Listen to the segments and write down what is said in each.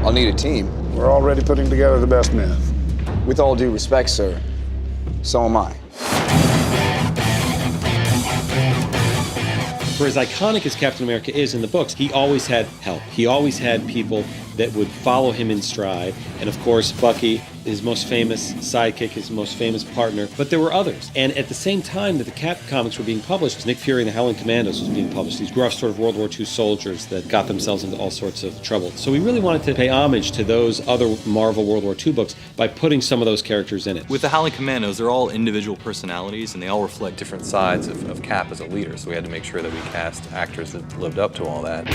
I'll need a team. We're already putting together the best men. With all due respect, sir, so am I. For as iconic as Captain America is in the books, he always had help. He always had people that would follow him in stride. And of course, Bucky, his most famous sidekick, his most famous partner. But there were others. And at the same time that the Cap comics were being published, Nick Fury and the Howling Commandos was being published. These gruff sort of World War II soldiers that got themselves into all sorts of trouble. So we really wanted to pay homage to those other Marvel World War II books by putting some of those characters in it. With the Howling Commandos, they're all individual personalities and they all reflect different sides of Cap as a leader. So we had to make sure that we cast actors that lived up to all that.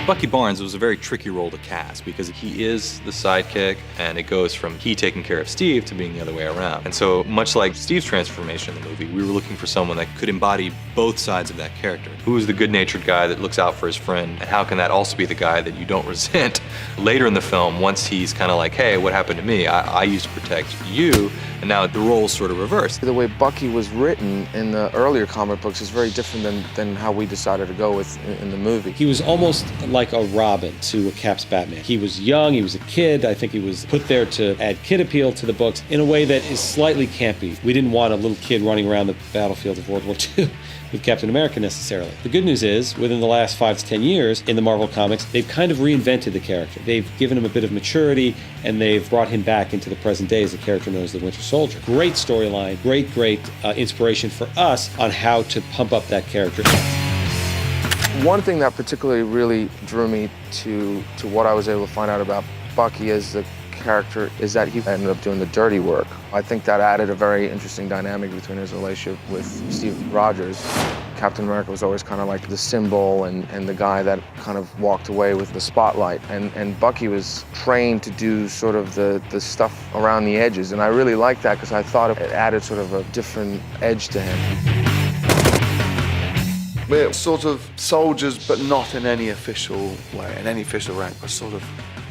Bucky Barnes was a very tricky role to cast because he is the sidekick and it goes from he taking care of Steve to being the other way around. And so much like Steve's transformation in the movie, we were looking for someone that could embody both sides of that character. Who is the good-natured guy that looks out for his friend, and how can that also be the guy that you don't resent later in the film once he's kind of like, hey, what happened to me? I used to protect you, and now the role's sort of reversed. The way Bucky was written in the earlier comic books is very different than how we decided to go with in the movie. He was almost like a Robin to a Cap's Batman. He was young, he was a kid. I think he was put there to add kid appeal to the books in a way that is slightly campy. We didn't want a little kid running around the battlefield of World War II with Captain America necessarily. The good news is, within the last 5 to 10 years in the Marvel Comics, they've kind of reinvented the character. They've given him a bit of maturity, and they've brought him back into the present day as a character known as the Winter Soldier. Great storyline, great inspiration for us on how to pump up that character. One thing that particularly really drew me to what I was able to find out about Bucky as the character is that he ended up doing the dirty work. I think that added a very interesting dynamic between his relationship with Steve Rogers. Captain America was always kind of like the symbol and the guy that kind of walked away with the spotlight. And Bucky was trained to do sort of the stuff around the edges. And I really liked that because I thought it added sort of a different edge to him. We're sort of soldiers, but not in any official way, in any official rank. We're sort of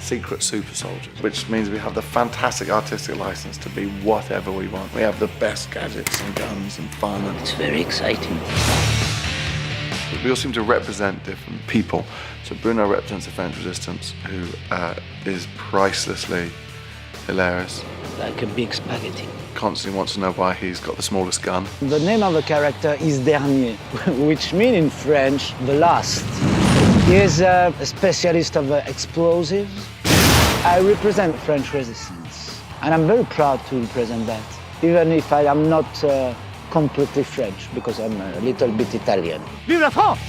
secret super soldiers, which means we have the fantastic artistic license to be whatever we want. We have the best gadgets and guns and fun. It's very exciting. We all seem to represent different people. So Bruno represents the French resistance, who is pricelessly hilarious. Like a big spaghetti. Constantly wants to know why he's got the smallest gun. The name of the character is Dernier, which means in French, the last. He is a specialist of explosives. I represent French resistance, and I'm very proud to represent that, even if I am not completely French, because I'm a little bit Italian. Vive la France!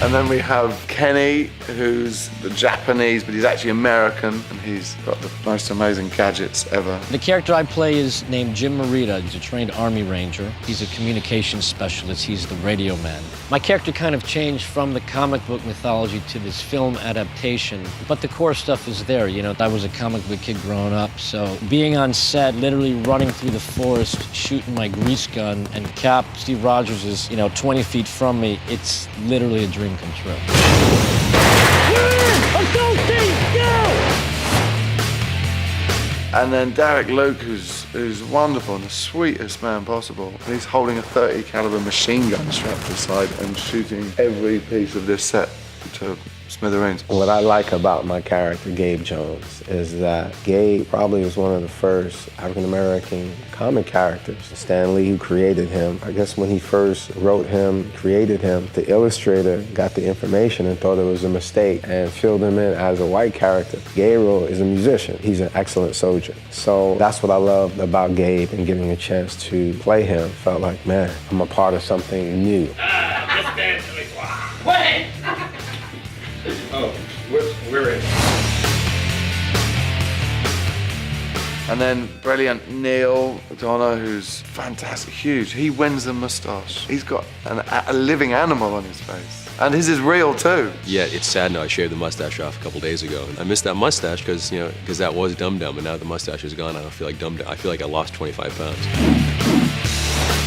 And then we have Kenny, who's the Japanese, but he's actually American, and he's got the most amazing gadgets ever. The character I play is named Jim Morita. He's a trained Army Ranger. He's a communications specialist. He's the radio man. My character kind of changed from the comic book mythology to this film adaptation, but the core stuff is there. You know, I was a comic book kid growing up, so being on set, literally running through the forest, shooting my grease gun, and Cap, Steve Rogers is, 20 feet from me, it's literally a dream come true. And then Derek Luke, who's wonderful and the sweetest man possible. He's holding a .30 caliber machine gun strapped to his side and shooting every piece of this set to smithereens. What I like about my character, Gabe Jones, is that Gabe probably was one of the first African-American comic characters. Stan Lee, who created him, I guess when he first wrote him, created him, the illustrator got the information and thought it was a mistake and filled him in as a white character. Gabriel is a musician. He's an excellent soldier. So that's what I loved about Gabe and getting a chance to play him. Felt like, man, I'm a part of something new. Wait! Oh, we're in. And then brilliant Neil O'Donnell, who's fantastic, huge. He wins the moustache. He's got a living animal on his face. And his is real too. Yeah, it's sad now. I shaved the mustache off a couple days ago. I missed that mustache because that was Dum Dum, and now the mustache is gone. I don't feel like Dum Dum. I feel like I lost 25 pounds.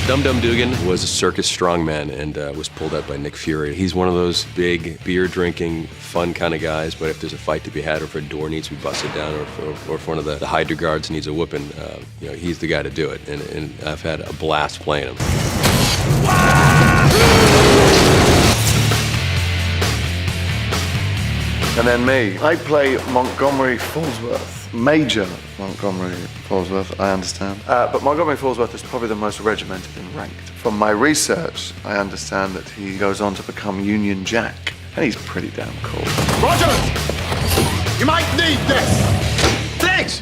Dum Dum Dugan was a circus strongman and was pulled out by Nick Fury. He's one of those big beer-drinking, fun kind of guys, but if there's a fight to be had or if a door needs to be busted down or if one of the Hydra guards needs a whooping, he's the guy to do it, and I've had a blast playing him. and then me. I play Montgomery Falsworth. Major Montgomery Falsworth, I understand. But Montgomery Falsworth is probably the most regimented and ranked. From my research, I understand that he goes on to become Union Jack, and he's pretty damn cool. Roger! You might need this! Thanks!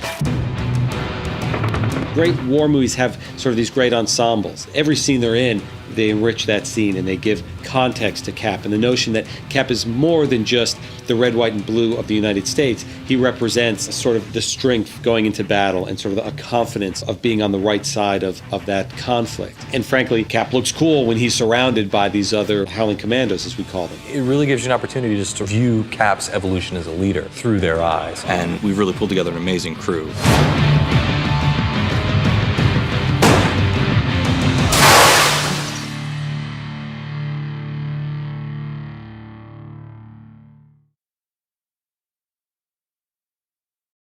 Great war movies have sort of these great ensembles. Every scene they're in, they enrich that scene and they give context to Cap, and the notion that Cap is more than just the red, white, and blue of the United States. He represents sort of the strength going into battle and sort of a confidence of being on the right side of that conflict. And frankly, Cap looks cool when he's surrounded by these other Howling commandos, as we call them. It really gives you an opportunity just to view Cap's evolution as a leader through their eyes. And we've really pulled together an amazing crew.